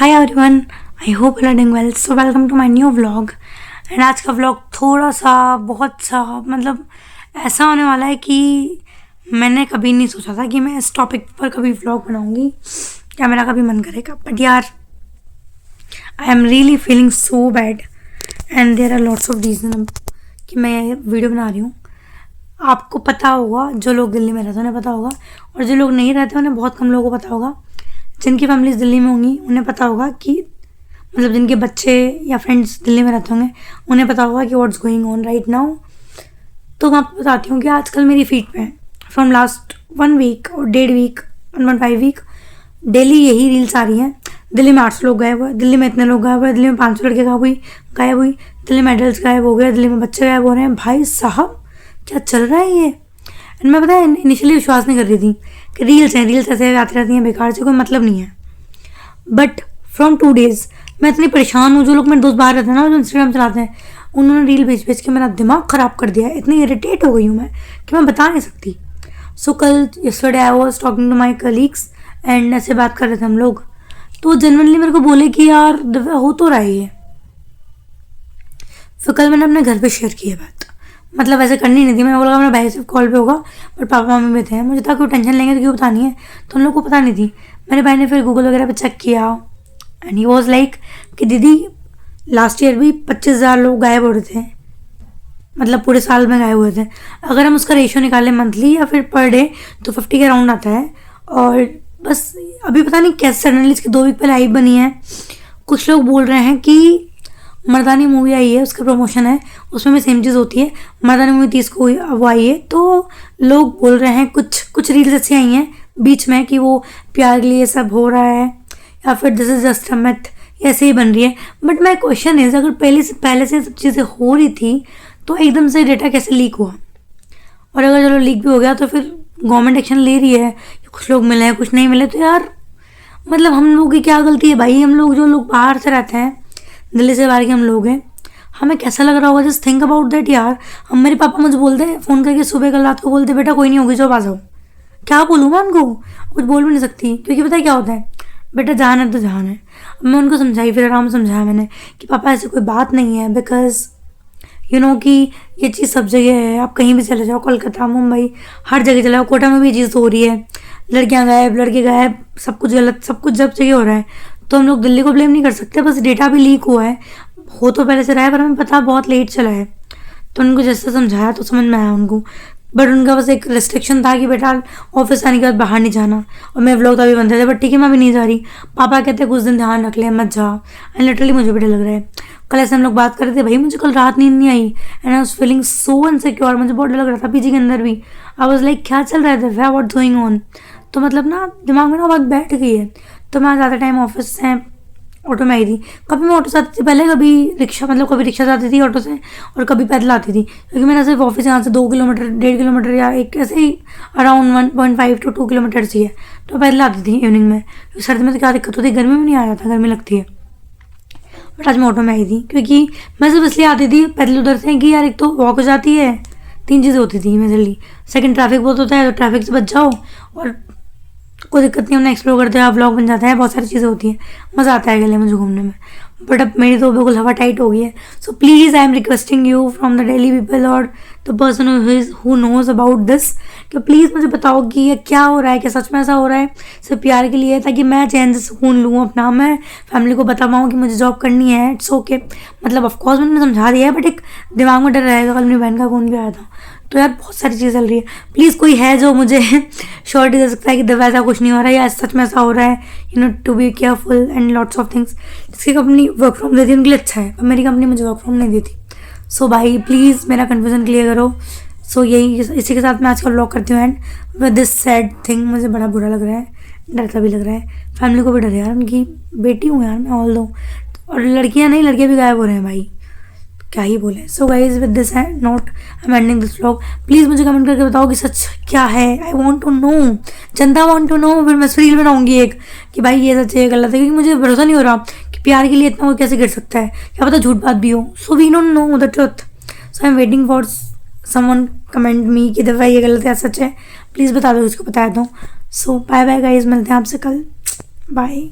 Hi everyone, I hope you are doing well. So welcome to my new vlog. And आज का vlog थोड़ा सा बहुत सा मतलब ऐसा होने वाला है कि मैंने कभी नहीं सोचा था कि मैं इस टॉपिक पर कभी व्लॉग बनाऊंगी या मेरा कभी मन करेगा। बट यार, I am really feeling so bad and there are lots of reason कि मैं वीडियो बना रही हूँ। आपको पता होगा, जो लोग दिल्ली में रहते हैं उन्हें पता होगा, और जो लोग नहीं रहते उन्हें बहुत कम लोगों को पता होगा। जिनकी फैमिलीज दिल्ली में होंगी उन्हें पता होगा कि मतलब जिनके बच्चे या फ्रेंड्स दिल्ली में रहते होंगे उन्हें पता होगा कि what's going on right now. तो मैं आपको बताती हूँ कि आजकल मेरी फीड पे फ्रॉम लास्ट 1 वीक और 1.5 वीक 1.5 वीक डेली यही रील्स आ रही हैं। दिल्ली में 800 लोग गायब हुए, दिल्ली में इतने लोग गायब हुए, दिल्ली में 500 लड़के गायब हुई, दिल्ली में एडल्ट गायब हो गए, दिल्ली में बच्चे गायब हो रहे हैं। भाई साहब, क्या चल रहा है ये? एंड मैं पता है इनिशियली विश्वास नहीं कर रही थी कि रील्स ऐसे आती रहती हैं बेकार से, कोई मतलब नहीं है। बट फ्रॉम 2 डेज़ मैं इतनी परेशान हूँ। जो लोग मेरे दोस्त बाहर रहते हैं ना, जो इंस्टाग्राम चलाते हैं, उन्होंने रील भेज के मेरा दिमाग ख़राब कर दिया है। इतनी इरिटेट हो गई हूँ मैं कि मैं बता नहीं सकती। सो कल yesterday I was talking to my colleagues and ऐसे बात कर रहे थे हम लोग, तो जेन्युइनली मेरे को बोले कि यार दिव्या हो तो रहा है ये। फिर कल मैंने अपने घर पे शेयर की है बात, मतलब ऐसे करनी नहीं थी। मैंने बोला मेरा भाई सिर्फ कॉल पे होगा और पापा मम्मी भी थे, मुझे था कोई टेंशन लेंगे तो क्यों बतानी है, तो उन लोग को पता नहीं थी। मेरे भाई ने फिर गूगल वगैरह पे चेक किया एंड ही वाज लाइक कि दीदी लास्ट ईयर भी 25,000 लोग गायब हो रहे थे, मतलब पूरे साल में गायब हुए थे। अगर हम उसका रेशियो निकालें मंथली या फिर पर डे तो 50 के अराउंड आता है। और बस अभी पता नहीं कैसे सडनली इसकी 2 वीक पहले हाइप बनी है। कुछ लोग बोल रहे हैं कि मर्दानी मूवी आई है, उसका प्रमोशन है, उसमें भी सेम चीज़ होती है। मर्दानी मूवी 30 को वो आई है, तो लोग बोल रहे हैं कुछ रील्स ऐसी आई हैं बीच में कि वो प्यार के लिए सब हो रहा है या फिर this is just a myth, ऐसे ही बन रही है। बट माय क्वेश्चन इज, अगर पहले से सब चीज़ें हो रही थी तो एकदम से डेटा कैसे लीक हुआ? और अगर चलो लीक भी हो गया तो फिर गवर्नमेंट एक्शन ले रही है, कुछ लोग मिले हैं कुछ नहीं मिले, तो यार मतलब हम लोगों की क्या गलती है भाई? हम लोग जो लोग बाहर से रहते हैं, दिल्ली से बाहर के हम लोग हैं, हमें कैसा लग रहा होगा? जस्ट थिंक अबाउट दैट यार। हम मेरे पापा मुझे बोलते हैं फ़ोन करके सुबह कल रात को, बोलते बेटा कोई नहीं होगी जो आ जाओ। क्या बोलूँ मैं उनको? कुछ बोल भी नहीं सकती, क्योंकि पता है क्या होता है, बेटा जान है तो जान है। मैं उनको समझाई, फिर आराम से समझाया मैंने कि पापा ऐसी कोई बात नहीं है, बिकॉज यू नो कि ये चीज़ सब जगह है। आप कहीं भी चले जाओ, कोलकाता मुंबई हर जगह चले जाओ, कोटा में भी ये चीज़ हो रही है, लड़कियाँ गायब लड़के गायब, सब कुछ गलत, सब कुछ जब जगह हो रहा है। तो हम लोग दिल्ली को ब्लेम नहीं कर सकते, बस डेटा भी लीक हुआ है, हो तो पहले से रहा है पर हमें पता बहुत लेट चला है। तो उनको जैसे समझाया तो समझ में आया उनको। बट उनका बस एक रिस्ट्रिक्शन था कि बेटा ऑफिस आने के बाद बाहर नहीं जाना, और मैं व्लॉग तभी बनते थे। बट ठीक है, मैं भी नहीं जा रही। पापा कहते कुछ दिन ध्यान रख ले, मत जा। एंड लिटरली मुझे भी डर लग रहा है। कल ऐसे हम लोग बात कर रहे थे, भाई मुझे कल रात नींद नहीं आई and I was feeling so insecure. मुझे बहुत डर लग रहा था पीजी के अंदर भी। आई वाज लाइक क्या चल रहा है दिव्या, व्हाट्स गोइंग ऑन? तो मतलब ना दिमाग में ना बात बैठ गई है। तो मैं ज़्यादा टाइम ऑफिस से ऑटो में आई थी। कभी मैं ऑटो से आती थी पहले, कभी रिक्शा, मतलब कभी रिक्शा से आती थी ऑटो से, और कभी पैदल आती थी, क्योंकि मेरा सिर्फ ऑफिस यहाँ से 2 किलोमीटर 1.5 किलोमीटर या एक ऐसे ही अराउंड 1.5 to 2 किलोमीटर ही है। तो पैदल आती थी इवनिंग में। सर्दी में तो क्या दिक्कत होती है, गर्मी में नहीं आ जाता, गर्मी लगती है। बट आज मैं ऑटो में आई थी क्योंकि मैं सिर्फ इसलिए आती थी पैदल उधर से कि यार एक तो वॉक हो जाती है, 3 चीज़ें होती थी मेजरली। सेकंड, ट्रैफिक बहुत होता है तो ट्रैफिक से बच जाओ, और कोई दिक्कत नहीं, हमने एक्सप्लोर करते हैं, व्लॉग बन जाता है, बहुत सारी चीज़ें होती हैं, मज़ा आता है गले मुझे घूमने में। बट अब मेरी तो बिल्कुल हवा टाइट हो गई है। So please I am requesting you from the daily people और the person who knows about this, कि प्लीज़ मुझे बताओ कि ये क्या हो रहा है, क्या सच में ऐसा हो रहा है सिर्फ प्यार के लिए, ताकि मैं चैन से सुकून लूँ अपना, मैं फैमिली को बता पाऊँ कि मुझे जॉब करनी है। इट्स ओके, मतलब ऑफकोर्स मैंने समझा दिया है, बट एक दिमाग में डर रहेगा। कल मेरी बहन का फ़ोन भी आया था, तो यार बहुत सारी चीज़ चल रही है। प्लीज़ कोई है जो मुझे श्योरिटी दे सकता है कि दिव्या ऐसा कुछ नहीं हो रहा है या सच में ऐसा हो रहा है, you know to be careful and lots of things. जिसकी कंपनी वर्क फ्रॉम देती है उनके लिए अच्छा है, पर मेरी कंपनी मुझे वर्क फ्रॉम नहीं देती। सो भाई प्लीज़ मेरा कन्फ्यूज़न क्लियर करो। सो यही, इसी के साथ मैं आज का व्लॉग करती हूँ and with this sad thing. मुझे बड़ा बुरा लग रहा है, डरता भी लग रहा है, फैमिली को भी डर है यार, उनकी बेटी हूँ यार मैं, ऑल दो, और लड़कियाँ नहीं, लड़के भी गायब हो रहे हैं भाई, क्या ही बोले। So guys with this note I am ending this vlog. Please मुझे कमेंट करके बताओ कि सच क्या है, I want to know, Janata want to know. फिर मैं रील बनाऊंगी एक कि भाई ये सच है, गलत है, क्योंकि मुझे भरोसा नहीं हो रहा कि प्यार के लिए इतना वो कैसे गिर सकता है, क्या पता झूठ बात भी हो। So we don't know the truth. So I am waiting for someone comment me कि दफा ये गलत है सच है, प्लीज़ बता दो, उसको बताया दो। सो बाय बाय गाइज, मिलते हैं आपसे कल, बाय।